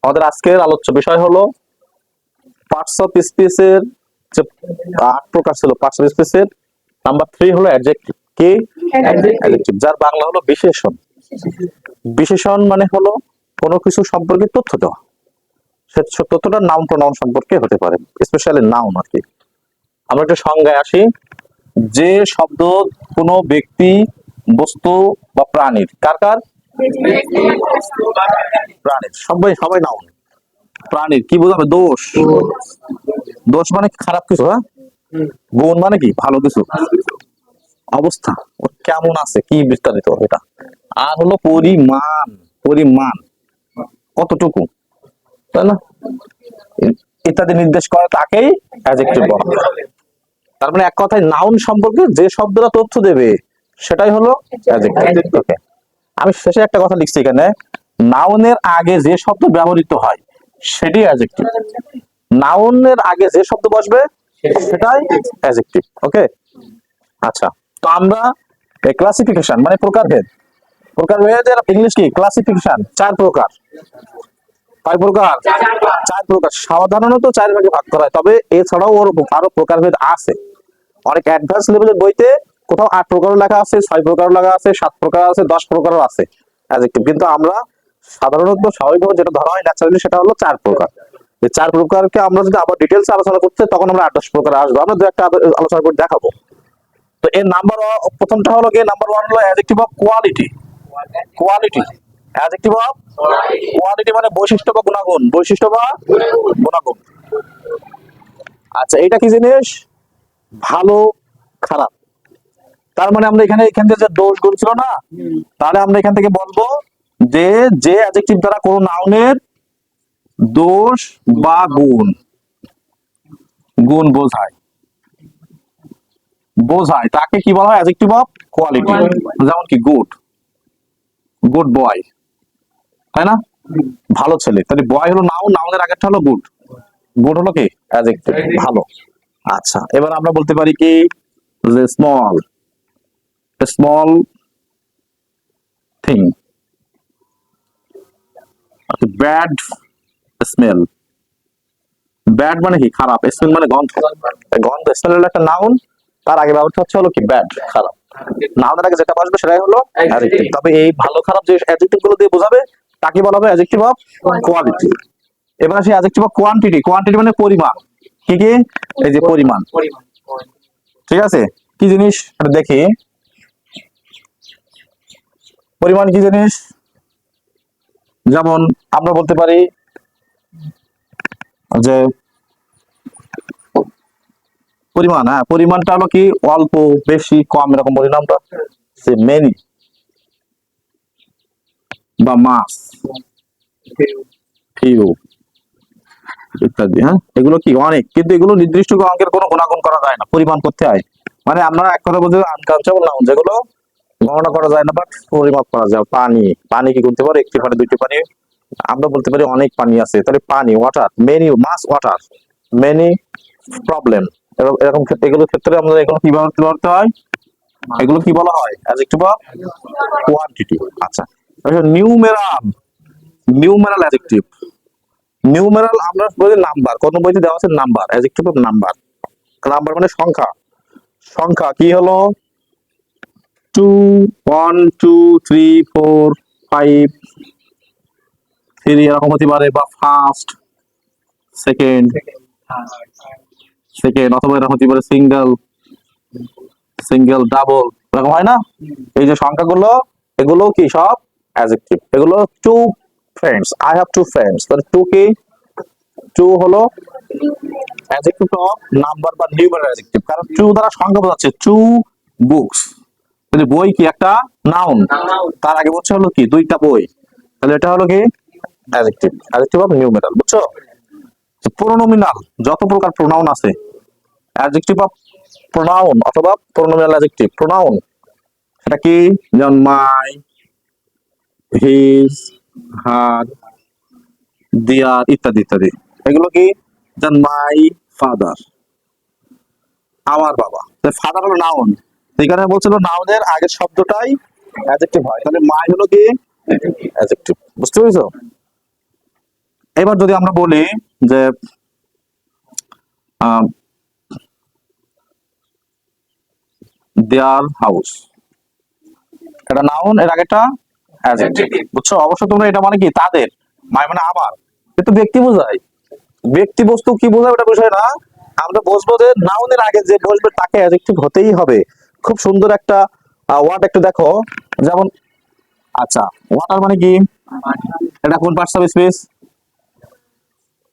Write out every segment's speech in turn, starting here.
আমাদের আজকের আলোচ্য বিষয় হলো পার্টস অফ স্পিচের যে 8 প্রকার ছিল। পার্টস অফ স্পিচের নাম্বার 3 হলো অ্যাডজেক্টিভ। কি? অ্যাডজেক্টিভ, যার বাংলা হলো বিশেষণ। বিশেষণ মানে হলো কোনো কিছু সম্পর্কে তথ্য দেওয়া। সে তথ্যটা নাউন প্রোনাউন সম্পর্কে হতে পারে, স্পেশালি নাউন আর কি। আমরা একটা সংজ্ঞায় আসি। যে শব্দ কোনো ব্যক্তি, বস্তু বা প্রাণীর, কার কার? প্রাণীর, সবাই সবাই নাউন। প্রাণীর কি বোঝাবে? দোষ। দোষ মানে খারাপ কিছু, হ্যাঁ। গুণ মানে কি? ভালো কিছু। অবস্থা, ও কেমন আছে, কি বিস্তারিত এটা। আর হলো পরিমাণ। পরিমাণ কতটুকু, তাই না? ইত্যাদি নির্দেশ করে, তাকেই অ্যাডজেক্টিভ বলা হয়। তার মানে এক কথায় নাউন সম্পর্কে যে শব্দটা তথ্য দেবে সেটাই হলো অ্যাডজেক্টিভ। ওকে, আমি শেষে একটা কথা লিখছি এখানে, নাউনের আগে যে শব্দ ব্যবহৃত হয় সেটি অ্যাডজেক্টিভ। নাউনের আগে যে শব্দ বসবে সেটাই অ্যাডজেক্টিভ। ওকে, আচ্ছা। তো আমরা ক্লাসিফিকেশন মানে প্রকারভেদ। প্রকারভেদের ইংলিশ কি? ক্লাসিফিকেশন। 4 প্রকার। কয় প্রকার? 4 প্রকার। সাধারণত 4 ভাগে ভাগ করা হয়, তবে এছাড়াও ওর আরো প্রকারভেদ আছে। অনেক অ্যাডভান্স লেভেলের বইতে কোথাও 8 প্রকারও লেখা আছে, 6 প্রকারও লেখা আছে, 7 প্রকার আছে, 10 প্রকারও আছে অ্যাডজেক্টিভ। কিন্তু আমরা সাধারণত স্বাভাবিকভাবে যেটা ধরা হয় ন্যাচারালি সেটা হলো 4 প্রকার। এই 4 প্রকারকে আমরা যদি আবার ডিটেইলসে আলোচনা করতে তখন আমরা 8-10 প্রকারে আসবো। আমরা দু একটা আলোচনা করে দেখাবো। তো এর নাম্বার প্রথমটা হলো কি, নাম্বার 1 হলো adjective of quality. Quality, adjective of quality মানে বৈশিষ্ট্য বা গুণাগুণ। বৈশিষ্ট্য বা গুণাগুণ। আচ্ছা, এটা কি জিনিস? ভালো, খারাপ। তার মানে আমরা এখানে এখান থেকে যে দোষ গুণ ছিল না, তাহলে আমরা এখান থেকে বলবো যে যে অ্যাডজেক্টিভ দ্বারা কোনো নাউনের দোষ বা গুণ গুণ বোঝায় বোঝায় তাকে কি বলা হয়? Adjective of quality. যেমন কি গুড, গুড বয়, তাই না? ভালো ছেলে। তাহলে বয় হলো নাউন, নাউনের আগেরটা হলো গুড। গুড হলো কি? অ্যাডজেক্টিভ, ভালো। আচ্ছা, এবার আমরা বলতে পারি কি যে small, small thing. Bad smell. Bad মানে কি? খারাপ। স্মেল মানে গন্ধ। গন্ধ, স্মেল হলো একটা নাউন, তার আগে ব্যবহার হচ্ছে হলো কি? ব্যাড, খারাপ। নাউনের আগে যেটা বসবে সেটাই হলো অ্যাডজেক্টিভ। তবে এই ভালো খারাপ যে অ্যাডজেক্টিভ গুলো দিয়ে বোঝাবে তাকে বলা হবে অ্যাডজেক্টিভ অফ কোয়ালিটি। এবার আসি অ্যাডজেক্টিভ অফ কোয়ান্টিটি। কোয়ান্টিটি মানে পরিমাণ। কি কি? এই যে পরিমাণ। ঠিক আছে, কি জিনিস দেখি। পরিমাণ কি জিনিস? যেমন আমরা বলতে পারি যে পরিমাণ, হ্যাঁ, পরিমাণটা হলো কি? অল্প, বেশি, কম, এরকম বলি না আমরা? সে মেনি বা মাস, ফিউ ইত্যাদি। হ্যাঁ, এগুলো কি? অনেক। কিন্তু এগুলো নির্দিষ্ট অঙ্কের কোনো গুণাগুণ করা যায় না, পরিমাণ করতে হয়। মানে আমরা এক কথা বলতে আনকাউন্টেবল নাউন, যেগুলো গণনা করা যায় না বাট পরিমাপ করা যায়। পানি, পানি কি করতে পারে? একটি পানি, দুইটি পানি। আমরা বলতে পারি অনেক পানি আছে, তাহলে পানি, ওয়াটার। মেনি, মাস ওয়াটার। Many problem. এরকম ক্ষেত্রে, এগুলোর ক্ষেত্রে আমরা এগুলো কিভাবে করতে হয়? এগুলো কি বলা হয়? Adjective of quantity. আচ্ছা, নিউমেরাল। Numeral adjective. নিউমেরাল আমরা বলি নাম্বার। কোন বইতে দেওয়া আছে number, adjective of number. Number মানে সংখ্যা। সংখ্যা কি হলো? 2, 1, 2, 3, 4, 5, 3 এরকম হতে পারে, বা ফার্স্ট, সেকেন্ড, সেকেন্ড, অথবা এরকম হতে পারে সিঙ্গেল, সিঙ্গেল, ডাবল, এরকম হয় না? এই যে সংখ্যাগুলো, এগুলো কি সব অ্যাডজেক্টিভ। এগুলো two friends, I have two friends, তাহলে টু কি? টু হলো অ্যাডজেক্টিভ অফ নাম্বার বা নিউমেরাল অ্যাডজেক্টিভ, কারণ টু দ্বারা সংখ্যা বোঝাচ্ছে। টু বুকস, তাহলে বই কি? একটা নাউন, তার আগে বলছে হলো কি? দুইটা বই, তাহলে এটা হলো কি? অ্যাডজেক্টিভ। অ্যাডজেক্টিভ অফ নিউমেরাল, বুঝছো? প্রোনোমিনাল, যত প্রকার প্রোনাউন আছে, অ্যাডজেক্টিভ অফ প্রোনাউন অথবা প্রোনোমিনাল অ্যাডজেক্টিভ। প্রোনাউন সেটা কি? যেমন মাই, হিজ, হার, দিয়ার ইত্যাদি ইত্যাদি। এগুলো কি? যেমন মাই ফাদার, আমার বাবা। ফাদার হলো নাউন, এখানে বলছিল নাউনের আগের শব্দটাই অ্যাডজেক্টিভ হয়, তাহলে মাই হলো কি? অ্যাডজেক্টিভ। বুঝতে পেরেছো? এবার যদি আমরা বলি যে দেয়ার হাউস, এটা নাউন, এর আগেটা অ্যাডজেক্টিভ, বুঝছো? অবশ্য তোমরা এটা মানে কি তাদের, মানে আমার, কিন্তু ব্যক্তি বোঝায়। ব্যক্তি বস্তু কি বোঝায় ওটা বিষয় না, আমরা বুঝবো যে নাউনের আগে যে বসবে তাকে অ্যাডজেক্টিভ হতেই হবে। খুব সুন্দর একটা ওয়ার্ড একটু দেখো, যেমন আচ্ছা ওয়াটার মানে কি, এটা কোন পার্টস অফ স্পিচ?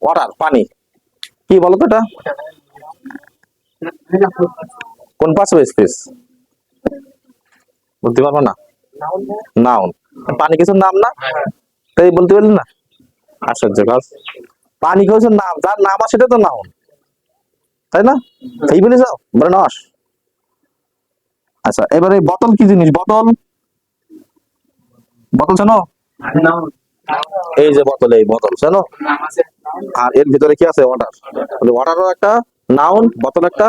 ওয়াটার পানি, কি বলো তো এটা কোন পার্টস অফ স্পিচ? বলতে পারবো না? নাউন। পানি কিছুর নাম না, তাই বলতে পারলি না? আশ্চর্য কাজ, পানি কিছুর নাম, যার নাম আছে সেটা তো নাউন, তাই না? এই বলে যাও বলে নস। আচ্ছা এবারে বোতল কি জিনিস? বোতল, বোতল জানো? এই যে বোতল, এই বোতল জানো? আর এর ভিতরে কি আছে? ওয়াটার। ওয়াটারও একটা নাউন, বোতল একটা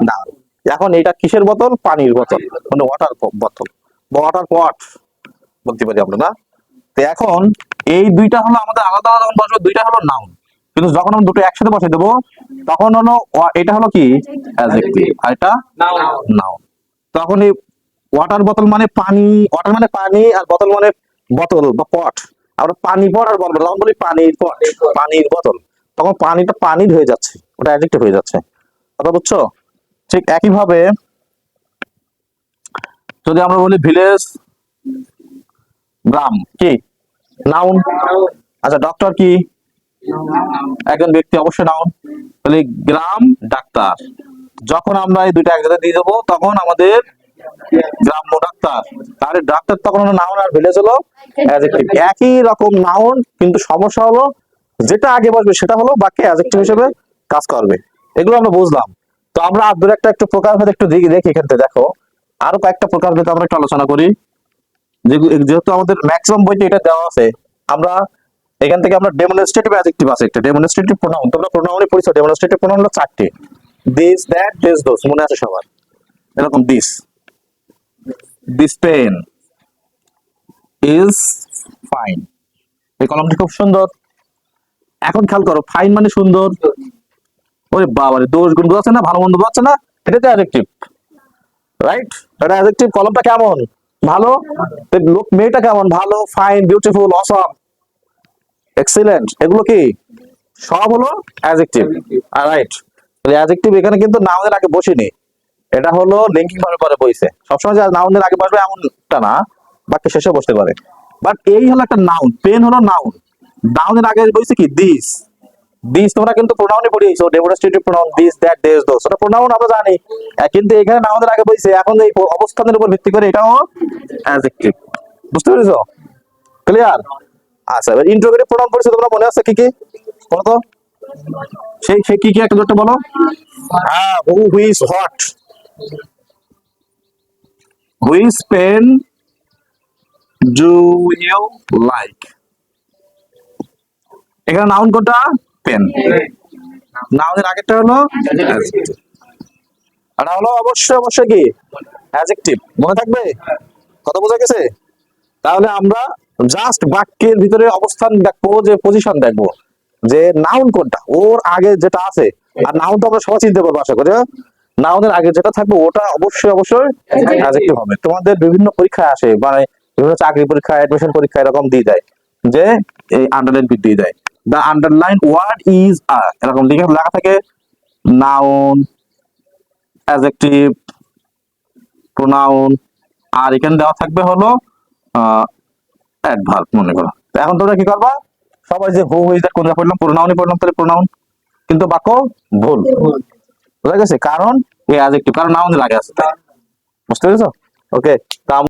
নাউন। এখন এটা কিসের বোতল? পানির বোতল, মানে ওয়াটার বোতল বা ওয়াটার পট বলতে পারি আমরা, না? তো এখন এই দুইটা হলো আমাদের আলাদা আলাদা যখন বসবে, দুইটা হলো নাউন, কিন্তু যখন আমরা দুটো একসাথে বসে দেবো তখন হলো এটা হলো কি অ্যাডজেক্টিভ, আর এটা নাউন। তখন এই ওয়াটার বোতল মানে পানি, ওয়াটার মানে পানি, আর বোতল মানে বোতল বা পট। আমরা পানি পট আর বলবো, যখন বলি পানির পট, পানির বোতল, তখন পানিটা পানির হয়ে যাচ্ছে, ওটা অ্যাডজেক্টিভ হয়ে যাচ্ছে, কথা বুঝছো? ঠিক একই ভাবে যদি আমরা বলি ভিলেজ, গ্রাম কি নাউন? আচ্ছা ডক্টর কি একজন ব্যক্তি, অবশ্যই নাউন। তাহলে গ্রাম ডাক্তার, যখন আমরা এই দুইটা এক জায়গায় দিয়ে দেবো তখন আমাদের গ্রাম্য ডাক্তার, তাহলে ডাক্তার তখন হলো নাউন আর ভিলেজ হলো অ্যাডজেক্টিভ। একই রকম নাউন, কিন্তু সমস্যা হলো যেটা আগে বসবে সেটা হলো বাক্যে অ্যাডজেক্টিভ হিসেবে কাজ করবে। এগুলো আমরা বুঝলাম। তো আমরা আর দু একটা একটু প্রকারভেদ একটু দেখি এখান থেকে, দেখো আরো কয়েকটা প্রকারভেদ আমরা একটু আলোচনা করি। যেহেতু আমাদের ম্যাক্সিমাম বইতে এটা দেওয়া আছে, আমরা এখান থেকে আমরা ডেমনস্ট্রেটিভ অ্যাডজেক্টিভ আছে একটা, ডেমনস্ট্রেটিভ প্রোনাউন, তোমরা প্রোনাউনে পড়েছো, ডেমনস্ট্রেটিভ প্রোনাউন হলো চারটি, দিস দ্যাট দিস দোস, মনে আছে সবার? এরকম this, this pen is fine, এই কলমটি খুব সুন্দর। এখন খেয়াল করো, ফাইন মানে সুন্দর, ওরে বাবারে দোষ গুণ বোঝাচ্ছে না, ভালো মন্দ বোঝাচ্ছে না, এটা তো অ্যাডজেক্টিভ, রাইট? এটা অ্যাডজেক্টিভ। কলমটা কেমন? ভালো। লোক মেয়েটা কেমন? ভালো, ফাইন, বিউটিফুল, অসম, এক্সিলেন্ট, এগুলো কি সব হলো অ্যাডজেক্টিভ, রাইট? অ্যাডজেক্টিভ এখানে কিন্তু নাউনের আগে বসেনি, এটা হলো লিঙ্কিং ভাবে পরে বইছে। সবসময় যে নাউনের আগে বসবে এমনটা না, বাক্যের শেষে বসতে পারে। বাট এই হলো একটা নাউন, পেন হলো নাউন, নাউনের আগে বইছে কি দিস, দিস তোমরা কিন্তু প্রোনাউনে পড়িয়েছো, demonstrative pronoun, this that this those, ওটা প্রোনাউন আমরা জানি, কিন্তু এখানে নাউনের আগে বইছে, এখন এই অবস্থানের উপর ভিত্তি করে এটাও অ্যাডজেক্টিভ। বুঝতে পেরেছো? ক্লিয়ার? আচ্ছা এবার ইন্টারোগেটিভ প্রোনাউন পড়েছো তোমরা, মনে আছে কি কি? বলো তো, সেই সেই কি কি একটা দুটো বলো। হ্যাঁ, who whose hot, which pen do you like, এখানে নাউন কোনটা? পেন। নাউনের আগেরটা হলো adjective, এটা হলো অবশ্যই অবশ্যই কি অ্যাডজেক্টিভ, মনে থাকবে? কথা বোঝা গেছে? তাহলে আমরা জাস্ট বাক্যের ভিতরে অবস্থান দেখবো, যে পজিশন দেখবো, যে নাউন কোনটা, ওর আগে যেটা আছে। আর নাউন তো আমরা সবাই চিনতে পারবো আশা করি, নাউনের আগে যেটা থাকবে ওটা অবশ্যই অবশ্যই অ্যাডজেক্টিভ হবে। তোমাদের বিভিন্ন পরীক্ষায় আসে, মানে বিভিন্ন চাকরি পরীক্ষা, অ্যাডমিশন পরীক্ষা এরকম দিয়ে দেয়, যে এই আন্ডারলাইন দিয়ে দেয়, দা আন্ডারলাইন ওয়ার্ড ইজ এরকম লেখা থাকে, নাউন, অ্যাডজেক্টিভ, প্রোনাউন, আর এখানে দেওয়া থাকবে হলো অ্যাডভার্ব, মনে করো। তো এখন তোমরা কি করবা? সবাই যে হু হুইজ দ্যাট কোনটা পড়লাম, প্রোনাউনই পড়লাম, তাহলে প্রোনাউন, কিন্তু বাক্য ভুল, বুঝা গেছে? কারণ এই অ্যাডজেক্টিভ, কারণ নাউনের আগে আছে। বুঝতে পেরেছো? ওকে।